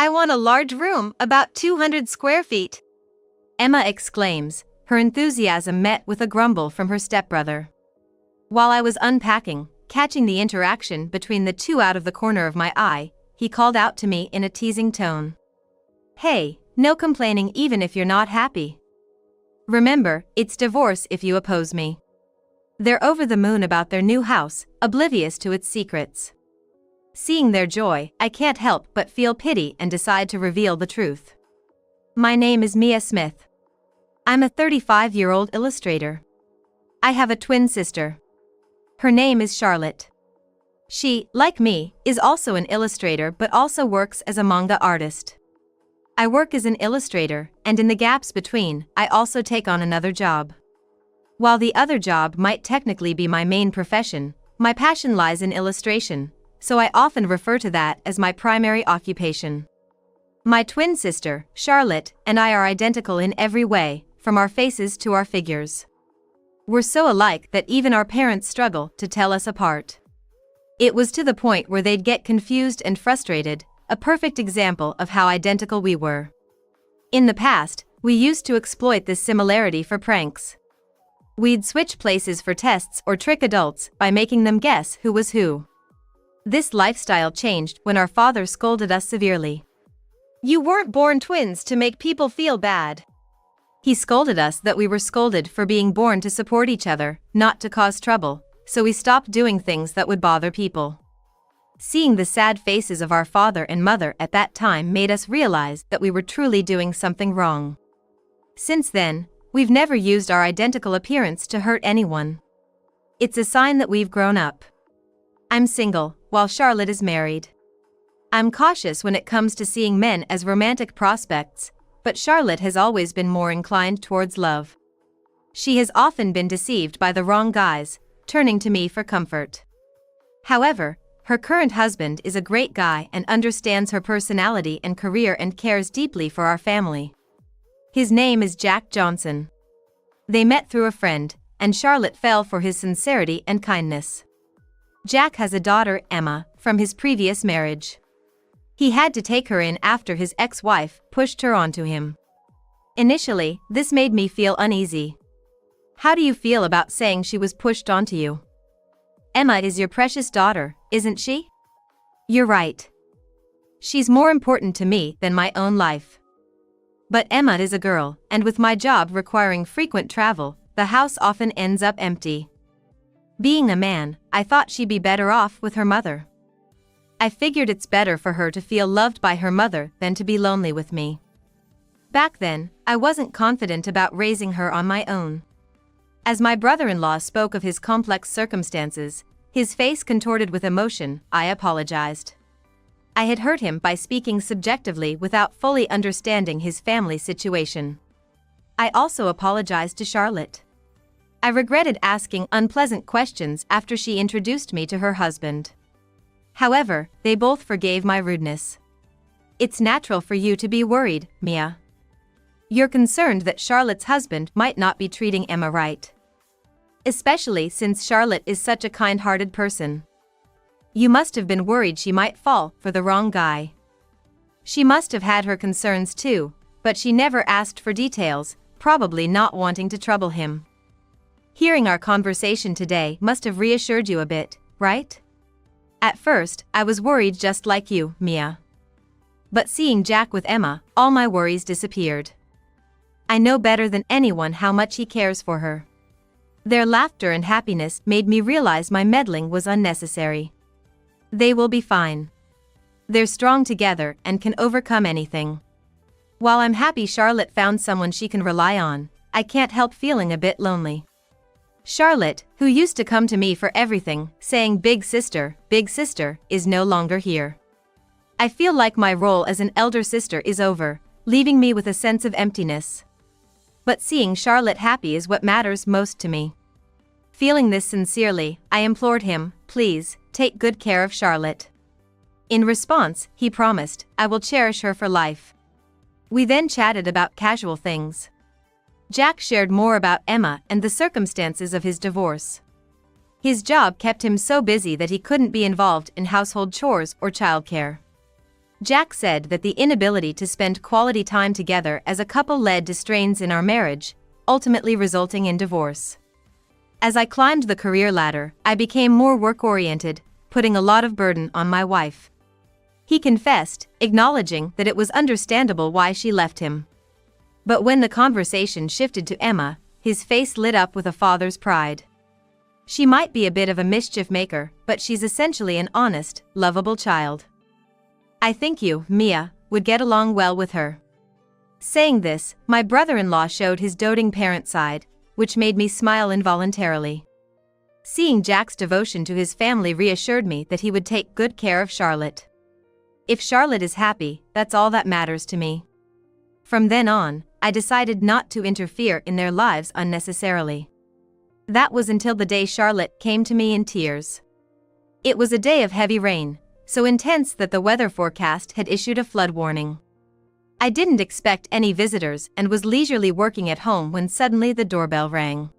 I want a large room, about 200 square feet. Emma exclaims, her enthusiasm met with a grumble from her stepbrother. While I was unpacking, catching the interaction between the two out of the corner of my eye, he called out to me in a teasing tone. Hey, no complaining even if you're not happy. Remember, it's divorce if you oppose me. They're over the moon about their new house, oblivious to its secrets. Seeing their joy, I can't help but feel pity and decide to reveal the truth. My name is Mia Smith. I'm a 35-year-old illustrator. I have a twin sister. Her name is Charlotte. She, like me, is also an illustrator but also works as a manga artist. I work as an illustrator, and in the gaps between, I also take on another job. While the other job might technically be my main profession, my passion lies in illustration, so I often refer to that as my primary occupation. My twin sister, Charlotte, and I are identical in every way, from our faces to our figures. We're so alike that even our parents struggle to tell us apart. It was to the point where they'd get confused and frustrated, a perfect example of how identical we were. In the past, we used to exploit this similarity for pranks. We'd switch places for tests or trick adults by making them guess who was who. This lifestyle changed when our father scolded us severely. You weren't born twins to make people feel bad. He scolded us that we were scolded for being born to support each other, not to cause trouble, so we stopped doing things that would bother people. Seeing the sad faces of our father and mother at that time made us realize that we were truly doing something wrong. Since then, we've never used our identical appearance to hurt anyone. It's a sign that we've grown up. I'm single, while Charlotte is married. I'm cautious when it comes to seeing men as romantic prospects, but Charlotte has always been more inclined towards love. She has often been deceived by the wrong guys, turning to me for comfort. However, her current husband is a great guy and understands her personality and career and cares deeply for our family. His name is Jack Johnson. They met through a friend, and Charlotte fell for his sincerity and kindness. Jack has a daughter, Emma, from his previous marriage. He had to take her in after his ex-wife pushed her onto him. Initially, this made me feel uneasy. How do you feel about saying she was pushed onto you? Emma is your precious daughter, isn't she? You're right. She's more important to me than my own life. But Emma is a girl, and with my job requiring frequent travel, the house often ends up empty. Being a man, I thought she'd be better off with her mother. I figured it's better for her to feel loved by her mother than to be lonely with me. Back then, I wasn't confident about raising her on my own. As my brother-in-law spoke of his complex circumstances, his face contorted with emotion, I apologized. I had hurt him by speaking subjectively without fully understanding his family situation. I also apologized to Charlotte. I regretted asking unpleasant questions after she introduced me to her husband. However, they both forgave my rudeness. It's natural for you to be worried, Mia. You're concerned that Charlotte's husband might not be treating Emma right. Especially since Charlotte is such a kind-hearted person. You must have been worried she might fall for the wrong guy. She must have had her concerns too, but she never asked for details, probably not wanting to trouble him. Hearing our conversation today must have reassured you a bit, right? At first, I was worried just like you, Mia. But seeing Jack with Emma, all my worries disappeared. I know better than anyone how much he cares for her. Their laughter and happiness made me realize my meddling was unnecessary. They will be fine. They're strong together and can overcome anything. While I'm happy Charlotte found someone she can rely on, I can't help feeling a bit lonely. Charlotte, who used to come to me for everything, saying big sister, is no longer here. I feel like my role as an elder sister is over, leaving me with a sense of emptiness. But seeing Charlotte happy is what matters most to me. Feeling this sincerely, I implored him, please, take good care of Charlotte. In response, he promised, I will cherish her for life. We then chatted about casual things. Jack shared more about Emma and the circumstances of his divorce. His job kept him so busy that he couldn't be involved in household chores or childcare. Jack said that the inability to spend quality time together as a couple led to strains in our marriage, ultimately resulting in divorce. As I climbed the career ladder, I became more work-oriented, putting a lot of burden on my wife. He confessed, acknowledging that it was understandable why she left him. But when the conversation shifted to Emma, his face lit up with a father's pride. She might be a bit of a mischief maker, but she's essentially an honest, lovable child. I think you, Mia, would get along well with her. Saying this, my brother-in-law showed his doting parent side, which made me smile involuntarily. Seeing Jack's devotion to his family reassured me that he would take good care of Charlotte. If Charlotte is happy, that's all that matters to me. From then on, I decided not to interfere in their lives unnecessarily. That was until the day Charlotte came to me in tears. It was a day of heavy rain, so intense that the weather forecast had issued a flood warning. I didn't expect any visitors and was leisurely working at home when suddenly the doorbell rang.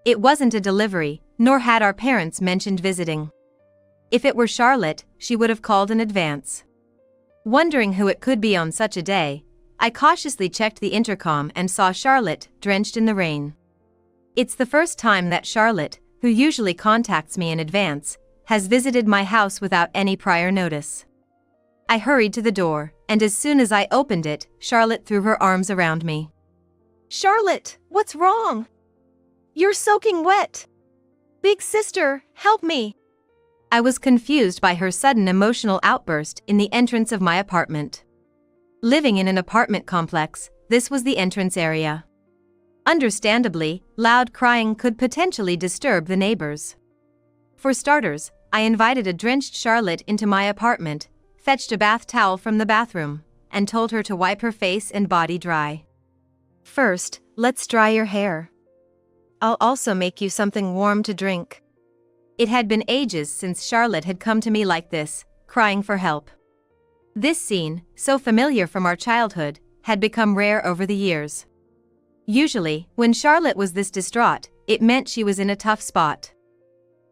It wasn't a delivery, nor had our parents mentioned visiting. If it were Charlotte, she would have called in advance. Wondering who it could be on such a day, I cautiously checked the intercom and saw Charlotte, drenched in the rain. It's the first time that Charlotte, who usually contacts me in advance, has visited my house without any prior notice. I hurried to the door, and as soon as I opened it, Charlotte threw her arms around me. Charlotte, what's wrong? You're soaking wet. Big sister, help me. I was confused by her sudden emotional outburst in the entrance of my apartment. Living in an apartment complex, this was the entrance area. Understandably, loud crying could potentially disturb the neighbors. For starters, I invited a drenched Charlotte into my apartment, fetched a bath towel from the bathroom, and told her to wipe her face and body dry. First, let's dry your hair. I'll also make you something warm to drink. It had been ages since Charlotte had come to me like this, crying for help. This scene, so familiar from our childhood, had become rare over the years. Usually, when Charlotte was this distraught, it meant she was in a tough spot.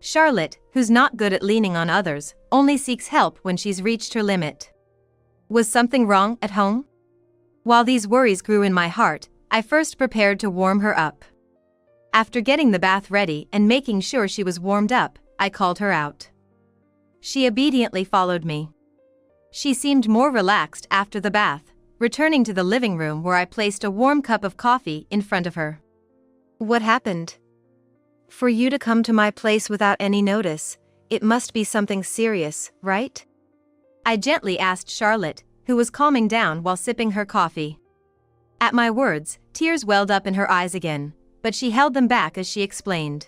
Charlotte, who's not good at leaning on others, only seeks help when she's reached her limit. Was something wrong at home? While these worries grew in my heart, I first prepared to warm her up. After getting the bath ready and making sure she was warmed up, I called her out. She obediently followed me. She seemed more relaxed after the bath, returning to the living room where I placed a warm cup of coffee in front of her. What happened? For you to come to my place without any notice, it must be something serious, right? I gently asked Charlotte, who was calming down while sipping her coffee. At my words, tears welled up in her eyes again, but she held them back as she explained.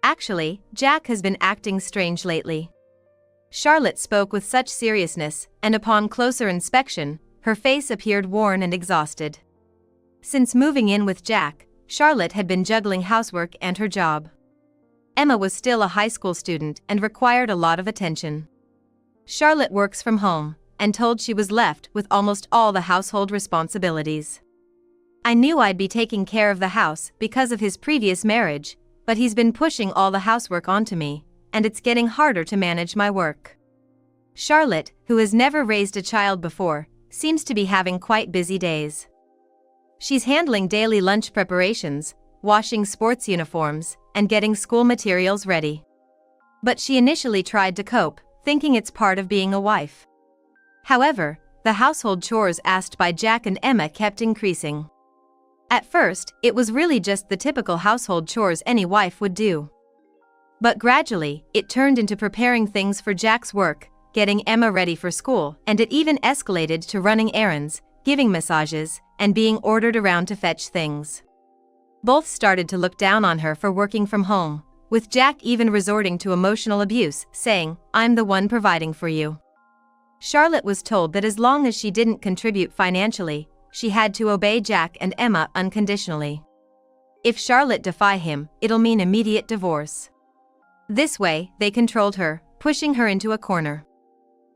Actually, Jack has been acting strange lately. Charlotte spoke with such seriousness, and upon closer inspection, her face appeared worn and exhausted. Since moving in with Jack, Charlotte had been juggling housework and her job. Emma was still a high school student and required a lot of attention. Charlotte works from home, and told she was left with almost all the household responsibilities. I knew I'd be taking care of the house because of his previous marriage, but he's been pushing all the housework onto me, and it's getting harder to manage my work. Charlotte, who has never raised a child before, seems to be having quite busy days. She's handling daily lunch preparations, washing sports uniforms, and getting school materials ready. But she initially tried to cope, thinking it's part of being a wife. However, the household chores asked by Jack and Emma kept increasing. At first, it was really just the typical household chores any wife would do. But gradually, it turned into preparing things for Jack's work, getting Emma ready for school, and it even escalated to running errands, giving massages, and being ordered around to fetch things. Both started to look down on her for working from home, with Jack even resorting to emotional abuse, saying, "I'm the one providing for you." Charlotte was told that as long as she didn't contribute financially, she had to obey Jack and Emma unconditionally. If Charlotte defied him, it'll mean immediate divorce. This way, they controlled her, pushing her into a corner.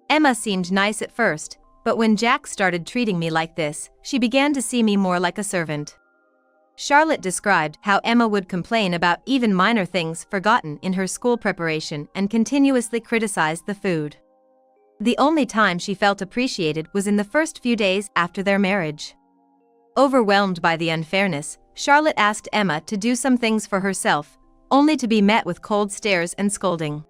Emma seemed nice at first, but when Jack started treating me like this, she began to see me more like a servant. Charlotte described how Emma would complain about even minor things forgotten in her school preparation and continuously criticize the food. The only time she felt appreciated was in the first few days after their marriage. Overwhelmed by the unfairness, Charlotte asked Emma to do some things for herself, only to be met with cold stares and scolding.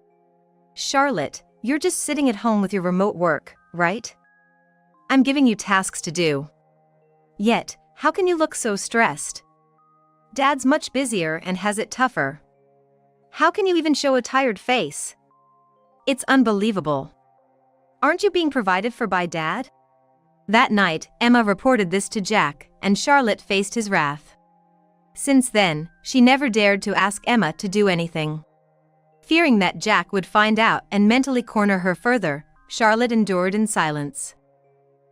Charlotte, you're just sitting at home with your remote work, right? I'm giving you tasks to do. Yet, how can you look so stressed? Dad's much busier and has it tougher. How can you even show a tired face? It's unbelievable. Aren't you being provided for by Dad? That night, Emma reported this to Jack, and Charlotte faced his wrath. Since then, she never dared to ask Emma to do anything. Fearing that Jack would find out and mentally corner her further, Charlotte endured in silence.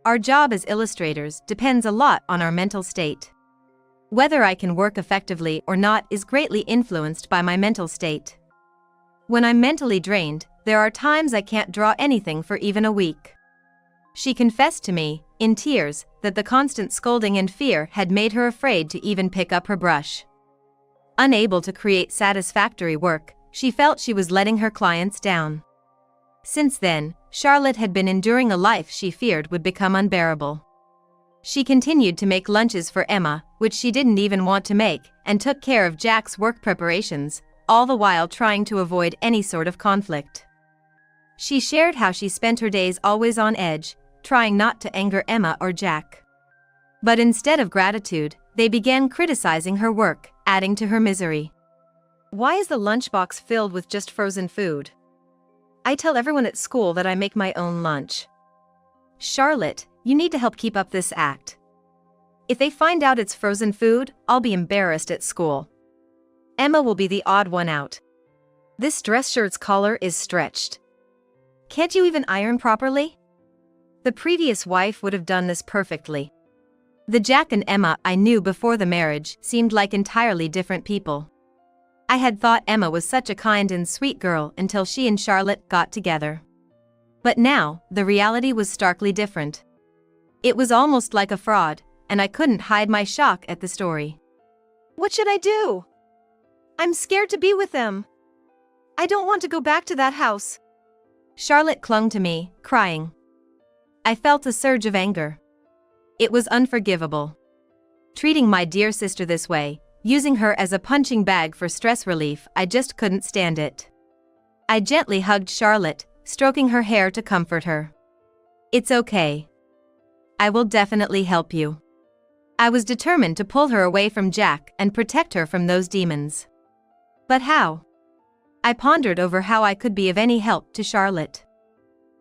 Our job as illustrators depends a lot on our mental state. Whether I can work effectively or not is greatly influenced by my mental state. When I'm mentally drained, there are times I can't draw anything for even a week. She confessed to me, in tears, that the constant scolding and fear had made her afraid to even pick up her brush. Unable to create satisfactory work, she felt she was letting her clients down. Since then, Charlotte had been enduring a life she feared would become unbearable. She continued to make lunches for Emma, which she didn't even want to make, and took care of Jack's work preparations, all the while trying to avoid any sort of conflict. She shared how she spent her days always on edge, trying not to anger Emma or Jack. But instead of gratitude, they began criticizing her work, adding to her misery. Why is the lunchbox filled with just frozen food? I tell everyone at school that I make my own lunch. Charlotte, you need to help keep up this act. If they find out it's frozen food, I'll be embarrassed at school. Emma will be the odd one out. This dress shirt's collar is stretched. Can't you even iron properly? The previous wife would have done this perfectly. The Jack and Emma I knew before the marriage seemed like entirely different people. I had thought Emma was such a kind and sweet girl until she and Charlotte got together. But now, the reality was starkly different. It was almost like a fraud, and I couldn't hide my shock at the story. What should I do? I'm scared to be with them. I don't want to go back to that house. Charlotte clung to me, crying. I felt a surge of anger. It was unforgivable. Treating my dear sister this way, using her as a punching bag for stress relief, I just couldn't stand it. I gently hugged Charlotte, stroking her hair to comfort her. It's okay. I will definitely help you. I was determined to pull her away from Jack and protect her from those demons. But how? I pondered over how I could be of any help to Charlotte.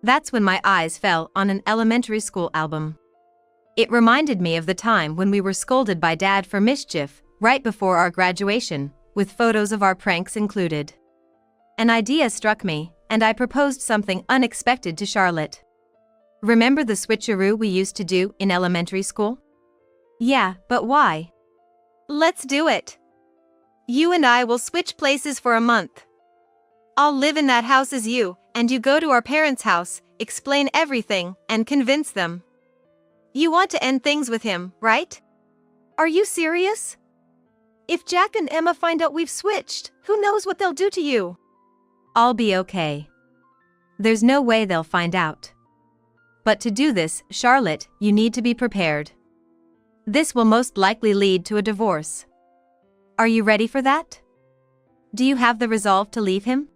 That's when my eyes fell on an elementary school album. It reminded me of the time when we were scolded by Dad for mischief, right before our graduation, with photos of our pranks included. An idea struck me, and I proposed something unexpected to Charlotte. Remember the switcheroo we used to do in elementary school? Yeah, but why? Let's do it. You and I will switch places for a month. I'll live in that house as you, and you go to our parents' house, explain everything, and convince them. You want to end things with him, right? Are you serious? If Jack and Emma find out we've switched, who knows what they'll do to you? I'll be okay. There's no way they'll find out. But to do this, Charlotte, you need to be prepared. This will most likely lead to a divorce. Are you ready for that? Do you have the resolve to leave him?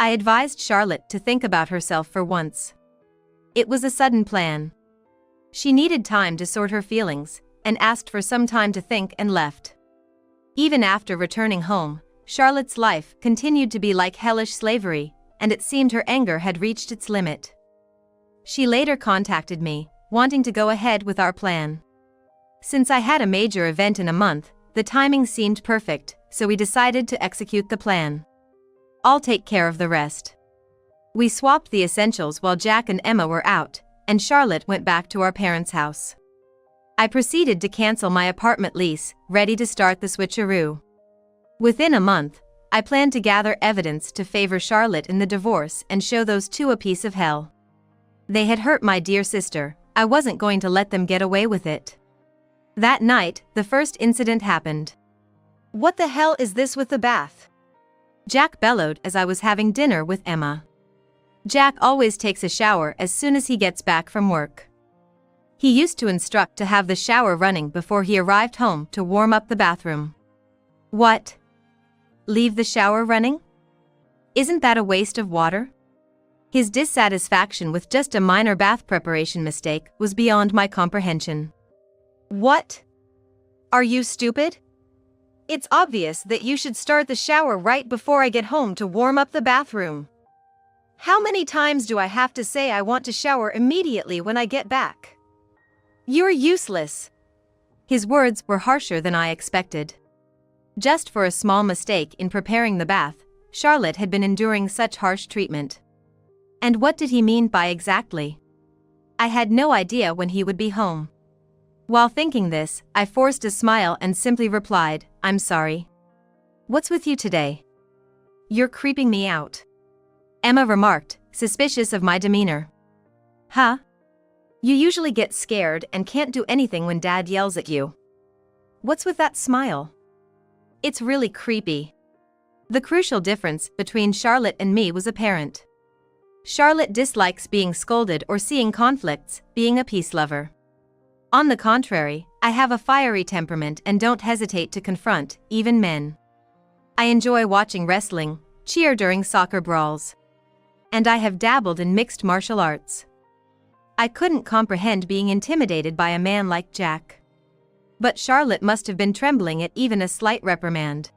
I advised Charlotte to think about herself for once. It was a sudden plan. She needed time to sort her feelings, and asked for some time to think and left. Even after returning home, Charlotte's life continued to be like hellish slavery, and it seemed her anger had reached its limit. She later contacted me, wanting to go ahead with our plan. Since I had a major event in a month, the timing seemed perfect, so we decided to execute the plan. I'll take care of the rest. We swapped the essentials while Jack and Emma were out, and Charlotte went back to our parents' house. I proceeded to cancel my apartment lease, ready to start the switcheroo. Within a month, I planned to gather evidence to favor Charlotte in the divorce and show those two a piece of hell. They had hurt my dear sister, I wasn't going to let them get away with it. That night, the first incident happened. What the hell is this with the bath? Jack bellowed as I was having dinner with Emma. Jack always takes a shower as soon as he gets back from work. He used to instruct to have the shower running before he arrived home to warm up the bathroom. What? Leave the shower running? Isn't that a waste of water? His dissatisfaction with just a minor bath preparation mistake was beyond my comprehension. What? Are you stupid? It's obvious that you should start the shower right before I get home to warm up the bathroom. How many times do I have to say I want to shower immediately when I get back? You're useless. His words were harsher than I expected. Just for a small mistake in preparing the bath, Charlotte had been enduring such harsh treatment. And what did he mean by exactly? I had no idea when he would be home. While thinking this, I forced a smile and simply replied, "I'm sorry. What's with you today? You're creeping me out," Emma remarked, suspicious of my demeanor. Huh? You usually get scared and can't do anything when Dad yells at you. What's with that smile? It's really creepy. The crucial difference between Charlotte and me was apparent. Charlotte dislikes being scolded or seeing conflicts, being a peace lover. On the contrary, I have a fiery temperament and don't hesitate to confront, even men. I enjoy watching wrestling, cheer during soccer brawls. And I have dabbled in mixed martial arts. I couldn't comprehend being intimidated by a man like Jack. But Charlotte must have been trembling at even a slight reprimand.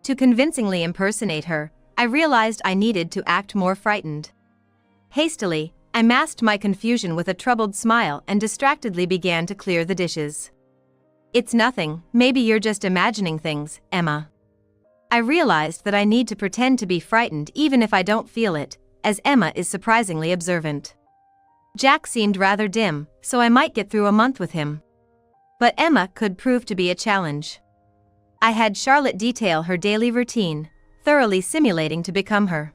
To convincingly impersonate her, I realized I needed to act more frightened. Hastily, I masked my confusion with a troubled smile and distractedly began to clear the dishes. It's nothing, maybe you're just imagining things, Emma. I realized that I need to pretend to be frightened even if I don't feel it, as Emma is surprisingly observant. Jack seemed rather dim, so I might get through a month with him. But Emma could prove to be a challenge. I had Charlotte detail her daily routine, thoroughly simulating to become her.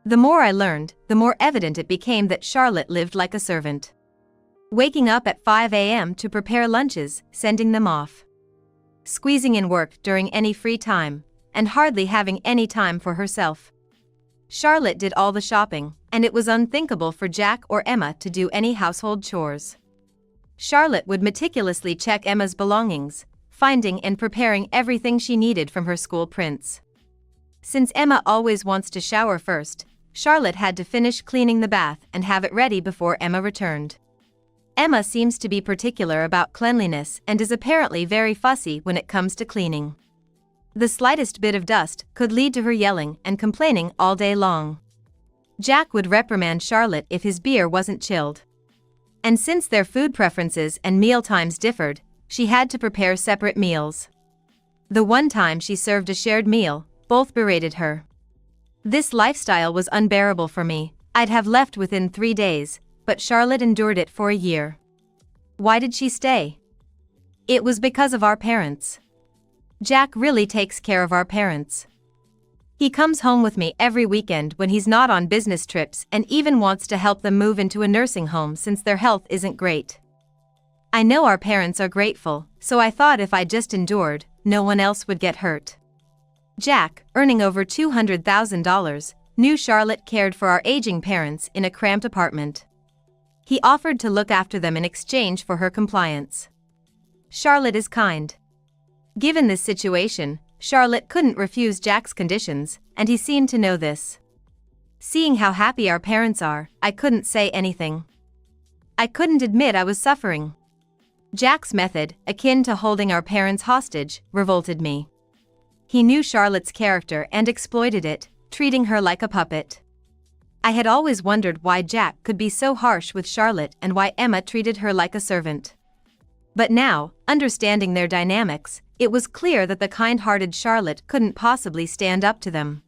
The more I learned, the more evident it became that Charlotte lived like a servant. Waking up at 5 a.m. to prepare lunches, sending them off. Squeezing in work during any free time, and hardly having any time for herself. Charlotte did all the shopping, and it was unthinkable for Jack or Emma to do any household chores. Charlotte would meticulously check Emma's belongings, finding and preparing everything she needed from her school prints. Since Emma always wants to shower first, Charlotte had to finish cleaning the bath and have it ready before Emma returned. Emma seems to be particular about cleanliness and is apparently very fussy when it comes to cleaning. The slightest bit of dust could lead to her yelling and complaining all day long. Jack would reprimand Charlotte if his beer wasn't chilled. And since their food preferences and meal times differed, she had to prepare separate meals. The one time she served a shared meal, both berated her. This lifestyle was unbearable for me. I'd have left within 3 days, but Charlotte endured it for a year. Why did she stay? It was because of our parents. Jack really takes care of our parents. He comes home with me every weekend when he's not on business trips and even wants to help them move into a nursing home since their health isn't great. I know our parents are grateful, so I thought if I just endured, no one else would get hurt. Jack, earning over $200,000, knew Charlotte cared for our aging parents in a cramped apartment. He offered to look after them in exchange for her compliance. Charlotte is kind. Given this situation, Charlotte couldn't refuse Jack's conditions, and he seemed to know this. Seeing how happy our parents are, I couldn't say anything. I couldn't admit I was suffering. Jack's method, akin to holding our parents hostage, revolted me. He knew Charlotte's character and exploited it, treating her like a puppet. I had always wondered why Jack could be so harsh with Charlotte and why Emma treated her like a servant. But now, understanding their dynamics, it was clear that the kind-hearted Charlotte couldn't possibly stand up to them.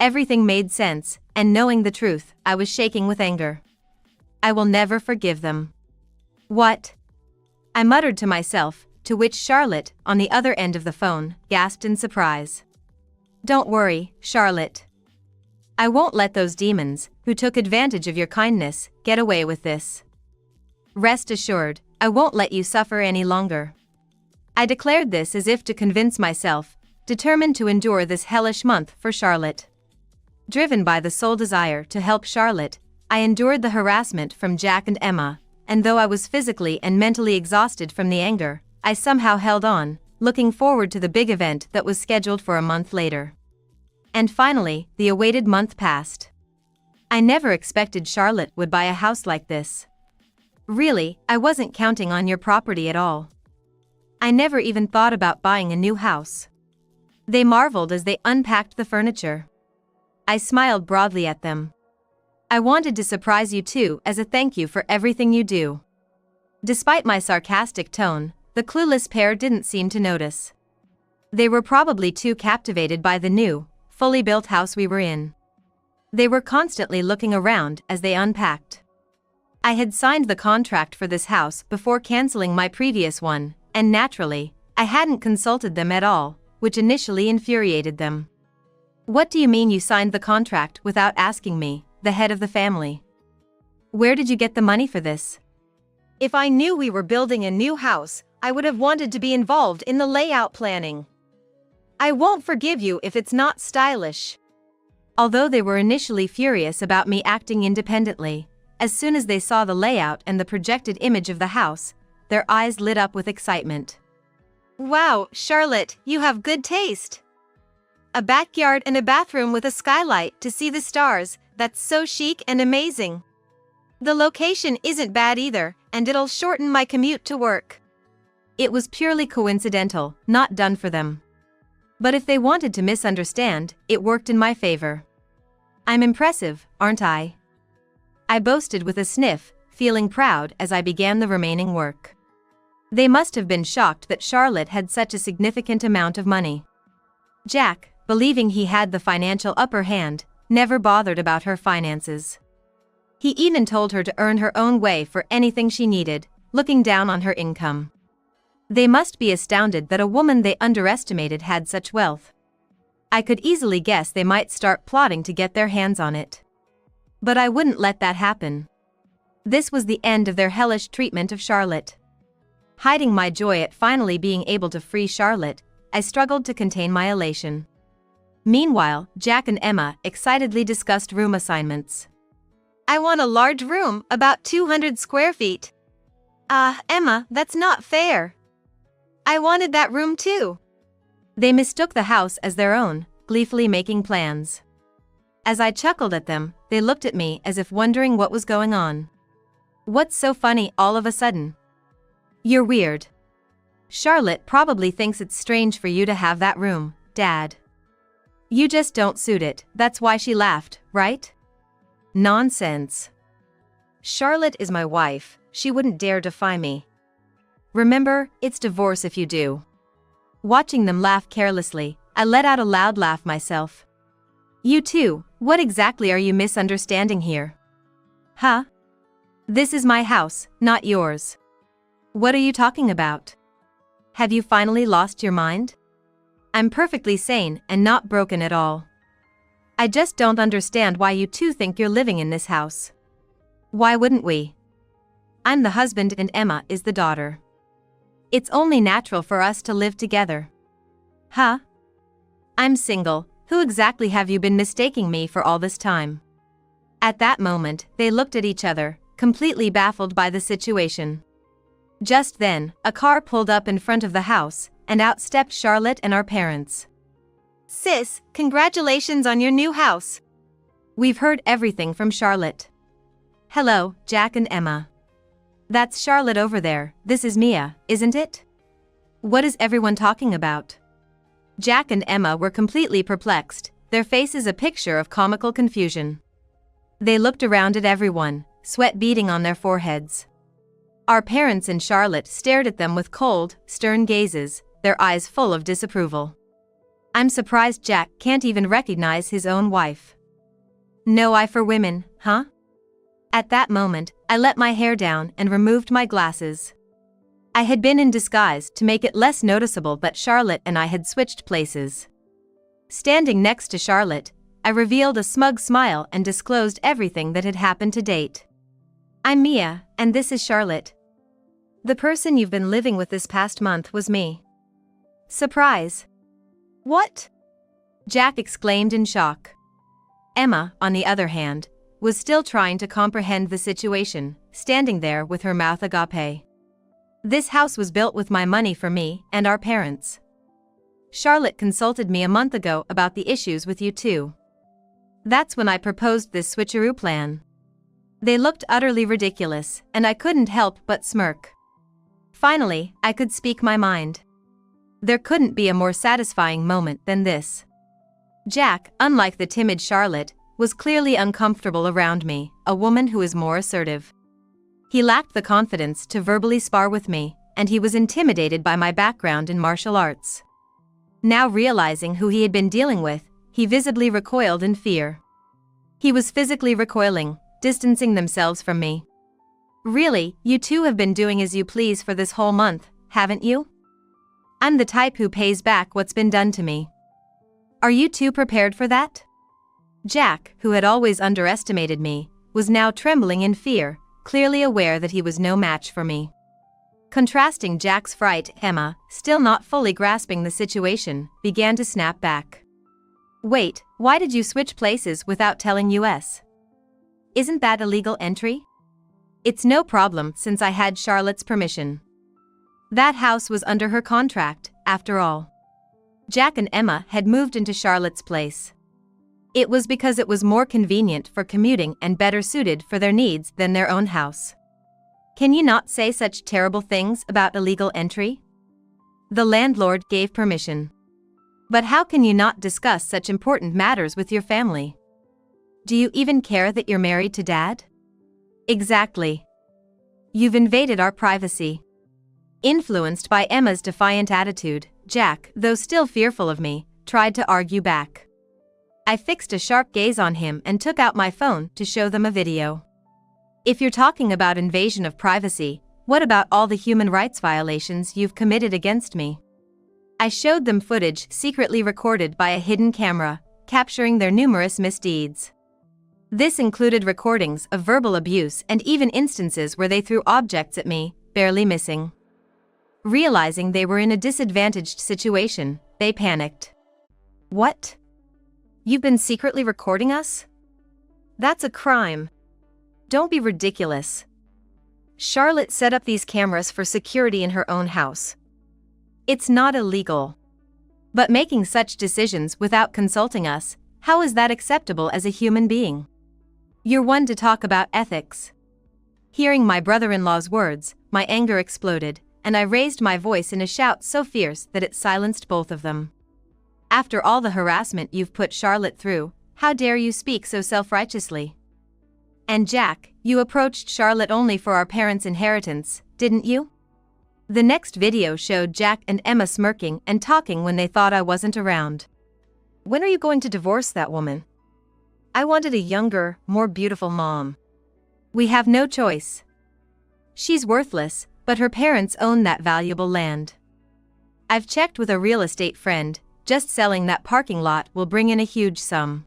Everything made sense, and knowing the truth, I was shaking with anger. I will never forgive them. What? I muttered to myself, to which Charlotte, on the other end of the phone, gasped in surprise. Don't worry, Charlotte. I won't let those demons, who took advantage of your kindness, get away with this. Rest assured, I won't let you suffer any longer. I declared this as if to convince myself, determined to endure this hellish month for Charlotte. Driven by the sole desire to help Charlotte, I endured the harassment from Jack and Emma, and though I was physically and mentally exhausted from the anger, I somehow held on, looking forward to the big event that was scheduled for a month later. And finally, the awaited month passed. I never expected Charlotte would buy a house like this. Really, I wasn't counting on your property at all. I never even thought about buying a new house. They marveled as they unpacked the furniture. I smiled broadly at them. I wanted to surprise you too as a thank you for everything you do. Despite my sarcastic tone, the clueless pair didn't seem to notice. They were probably too captivated by the new, fully built house we were in. They were constantly looking around as they unpacked. I had signed the contract for this house before canceling my previous one, and naturally, I hadn't consulted them at all, which initially infuriated them. "What do you mean you signed the contract without asking me, the head of the family? Where did you get the money for this? If I knew we were building a new house, I would have wanted to be involved in the layout planning. I won't forgive you if it's not stylish." Although they were initially furious about me acting independently, as soon as they saw the layout and the projected image of the house, their eyes lit up with excitement. "Wow, Charlotte, you have good taste. A backyard and a bathroom with a skylight to see the stars, that's so chic and amazing. The location isn't bad either, and it'll shorten my commute to work." It was purely coincidental, not done for them. But if they wanted to misunderstand, it worked in my favor. "I'm impressive, aren't I?" I boasted with a sniff, feeling proud as I began the remaining work. They must have been shocked that Charlotte had such a significant amount of money. Jack, believing he had the financial upper hand, never bothered about her finances. He even told her to earn her own way for anything she needed, looking down on her income. They must be astounded that a woman they underestimated had such wealth. I could easily guess they might start plotting to get their hands on it. But I wouldn't let that happen. This was the end of their hellish treatment of Charlotte. Hiding my joy at finally being able to free Charlotte, I struggled to contain my elation. Meanwhile, Jack and Emma excitedly discussed room assignments. "I want a large room, about 200 square feet. Emma, that's not fair. I wanted that room too." They mistook the house as their own, gleefully making plans. As I chuckled at them, they looked at me as if wondering what was going on. "What's so funny all of a sudden? You're weird. Charlotte probably thinks it's strange for you to have that room, Dad. You just don't suit it, that's why she laughed, right? Nonsense. Charlotte is my wife, she wouldn't dare defy me. Remember, it's divorce if you do." Watching them laugh carelessly, I let out a loud laugh myself. "You too, what exactly are you misunderstanding here? Huh? This is my house, not yours. What are you talking about? Have you finally lost your mind? I'm perfectly sane and not broken at all. I just don't understand why you two think you're living in this house. Why wouldn't we? I'm the husband and Emma is the daughter. It's only natural for us to live together." "Huh? I'm single, who exactly have you been mistaking me for all this time?" At that moment, they looked at each other, completely baffled by the situation. Just then, a car pulled up in front of the house, and out stepped Charlotte and our parents. "Sis, congratulations on your new house. We've heard everything from Charlotte." "Hello, Jack and Emma. That's Charlotte over there, this is Mia, isn't it? What is everyone talking about?" Jack and Emma were completely perplexed, their faces a picture of comical confusion. They looked around at everyone, sweat beading on their foreheads. Our parents and Charlotte stared at them with cold, stern gazes, their eyes full of disapproval. I'm surprised Jack can't even recognize his own wife. No eye for women, huh? At that moment, I let my hair down and removed my glasses. I had been in disguise to make it less noticeable that Charlotte and I had switched places. Standing next to Charlotte, I revealed a smug smile and disclosed everything that had happened to date. "I'm Mia, and this is Charlotte. The person you've been living with this past month was me." Surprise. "What?" Jack exclaimed in shock. Emma, on the other hand, was still trying to comprehend the situation, standing there with her mouth agape. This house was built with my money for me and our parents. Charlotte consulted me a month ago about the issues with you too. That's when I proposed this switcheroo plan. They looked utterly ridiculous, and I couldn't help but smirk. Finally, I could speak my mind. There couldn't be a more satisfying moment than this. Jack, unlike the timid Charlotte, was clearly uncomfortable around me, a woman who is more assertive. He lacked the confidence to verbally spar with me, and he was intimidated by my background in martial arts. Now realizing who he had been dealing with, he visibly recoiled in fear. He was physically recoiling, distancing themselves from me. Really, you two have been doing as you please for this whole month, haven't you? I'm the type who pays back what's been done to me. Are you two prepared for that? Jack, who had always underestimated me, was now trembling in fear, clearly aware that he was no match for me. Contrasting Jack's fright, Emma, still not fully grasping the situation, began to snap back. Wait, why did you switch places without telling us? Isn't that illegal entry? It's no problem since I had Charlotte's permission. That house was under her contract, after all. Jack and Emma had moved into Charlotte's place. It was because it was more convenient for commuting and better suited for their needs than their own house. Can you not say such terrible things about illegal entry? The landlord gave permission. But how can you not discuss such important matters with your family? Do you even care that you're married to Dad? Exactly. You've invaded our privacy. Influenced by Emma's defiant attitude, Jack, though still fearful of me, tried to argue back. I fixed a sharp gaze on him and took out my phone to show them a video. If you're talking about invasion of privacy, what about all the human rights violations you've committed against me? I showed them footage secretly recorded by a hidden camera, capturing their numerous misdeeds. This included recordings of verbal abuse and even instances where they threw objects at me, barely missing. Realizing they were in a disadvantaged situation, they panicked. What? You've been secretly recording us? That's a crime. Don't be ridiculous. Charlotte set up these cameras for security in her own house. It's not illegal. But making such decisions without consulting us, how is that acceptable as a human being? You're one to talk about ethics. Hearing my brother-in-law's words, my anger exploded, and I raised my voice in a shout so fierce that it silenced both of them. After all the harassment you've put Charlotte through, how dare you speak so self-righteously? And Jack, you approached Charlotte only for our parents' inheritance, didn't you? The next video showed Jack and Emma smirking and talking when they thought I wasn't around. When are you going to divorce that woman? I wanted a younger, more beautiful mom. We have no choice. She's worthless, but her parents own that valuable land. I've checked with a real estate friend, just selling that parking lot will bring in a huge sum.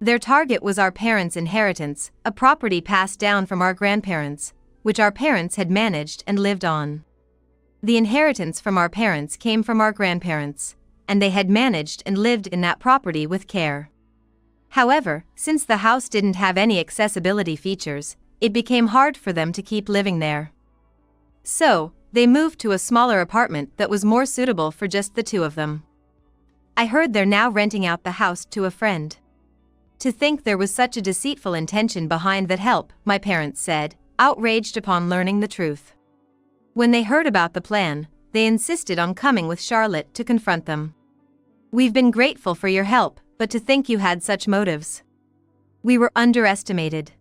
Their target was our parents' inheritance, a property passed down from our grandparents, which our parents had managed and lived on. The inheritance from our parents came from our grandparents, and they had managed and lived in that property with care. However, since the house didn't have any accessibility features, it became hard for them to keep living there. So, they moved to a smaller apartment that was more suitable for just the two of them. I heard they're now renting out the house to a friend. To think there was such a deceitful intention behind that help, my parents said, outraged upon learning the truth. When they heard about the plan, they insisted on coming with Charlotte to confront them. We've been grateful for your help, but to think you had such motives. We were underestimated.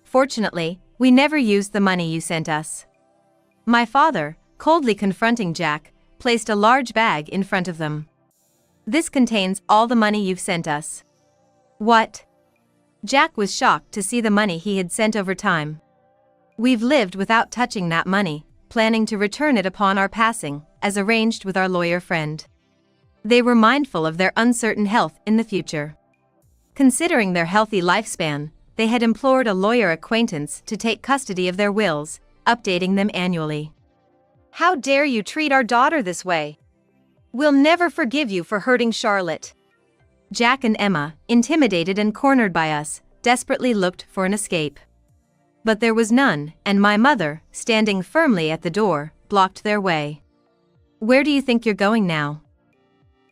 Fortunately, we never used the money you sent us. My father, coldly confronting Jack, placed a large bag in front of them. This contains all the money you've sent us. What? Jack was shocked to see the money he had sent over time. We've lived without touching that money, planning to return it upon our passing, as arranged with our lawyer friend. They were mindful of their uncertain health in the future. Considering their healthy lifespan, they had implored a lawyer acquaintance to take custody of their wills, updating them annually. How dare you treat our daughter this way? We'll never forgive you for hurting Charlotte. Jack and Emma, intimidated and cornered by us, desperately looked for an escape. But there was none, and my mother, standing firmly at the door, blocked their way. "Where do you think you're going now?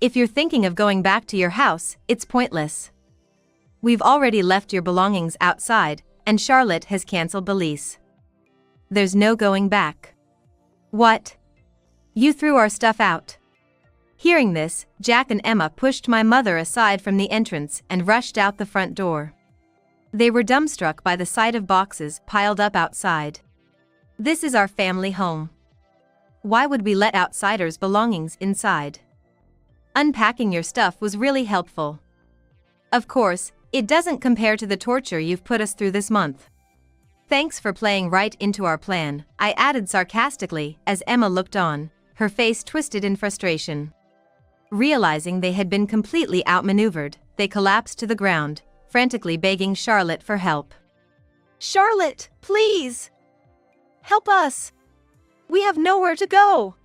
If you're thinking of going back to your house, it's pointless. We've already left your belongings outside, and Charlotte has cancelled the lease. There's no going back." "What? You threw our stuff out?" Hearing this, Jack and Emma pushed my mother aside from the entrance and rushed out the front door. They were dumbstruck by the sight of boxes piled up outside. "This is our family home. Why would we let outsiders' belongings inside?" Unpacking your stuff was really helpful. Of course, it doesn't compare to the torture you've put us through this month. "Thanks for playing right into our plan," I added sarcastically as Emma looked on, her face twisted in frustration. Realizing they had been completely outmaneuvered, they collapsed to the ground, frantically begging Charlotte for help. "Charlotte, please! Help us! We have nowhere to go!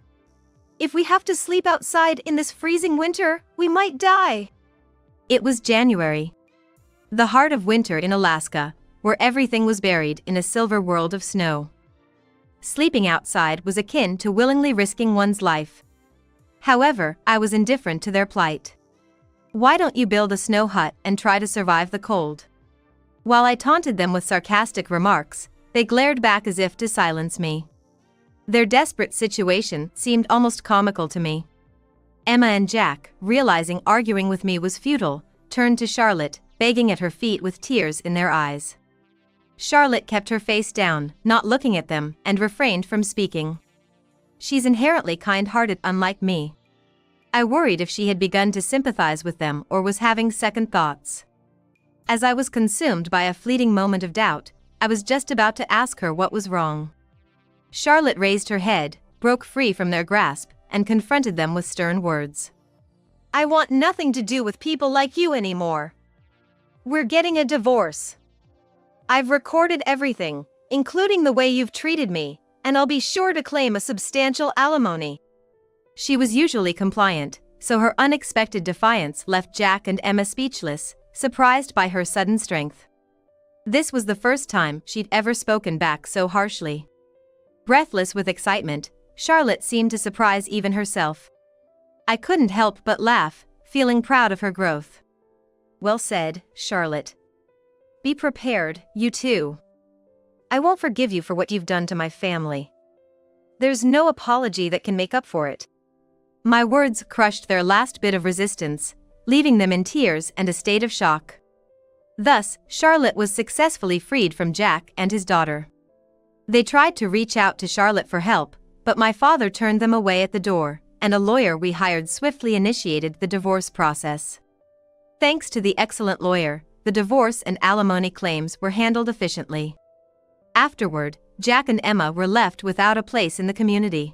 If we have to sleep outside in this freezing winter, we might die!" It was January. The heart of winter in Alaska, where everything was buried in a silver world of snow. Sleeping outside was akin to willingly risking one's life. However, I was indifferent to their plight. "Why don't you build a snow hut and try to survive the cold?" While I taunted them with sarcastic remarks, they glared back as if to silence me. Their desperate situation seemed almost comical to me. Emma and Jack, realizing arguing with me was futile, turned to Charlotte, begging at her feet with tears in their eyes. Charlotte kept her face down, not looking at them, and refrained from speaking. She's inherently kind-hearted, unlike me. I worried if she had begun to sympathize with them or was having second thoughts. As I was consumed by a fleeting moment of doubt, I was just about to ask her what was wrong. Charlotte raised her head, broke free from their grasp, and confronted them with stern words. "I want nothing to do with people like you anymore. We're getting a divorce. I've recorded everything, including the way you've treated me, and I'll be sure to claim a substantial alimony." She was usually compliant, so her unexpected defiance left Jack and Emma speechless, surprised by her sudden strength. This was the first time she'd ever spoken back so harshly. Breathless with excitement, Charlotte seemed to surprise even herself. I couldn't help but laugh, feeling proud of her growth. "Well said, Charlotte. Be prepared, you too. I won't forgive you for what you've done to my family. There's no apology that can make up for it." My words crushed their last bit of resistance, leaving them in tears and a state of shock. Thus, Charlotte was successfully freed from Jack and his daughter. They tried to reach out to Charlotte for help, but my father turned them away at the door, and a lawyer we hired swiftly initiated the divorce process. Thanks to the excellent lawyer, the divorce and alimony claims were handled efficiently. Afterward, Jack and Emma were left without a place in the community.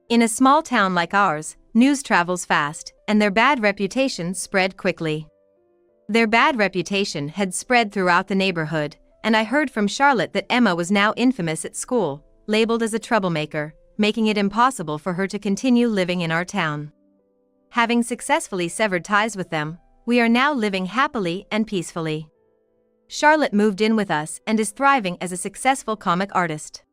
In a small town like ours, news travels fast, and their bad reputation spread quickly. Their bad reputation had spread throughout the neighborhood, and I heard from Charlotte that Emma was now infamous at school, labeled as a troublemaker, making it impossible for her to continue living in our town. Having successfully severed ties with them, we are now living happily and peacefully. Charlotte moved in with us and is thriving as a successful comic artist.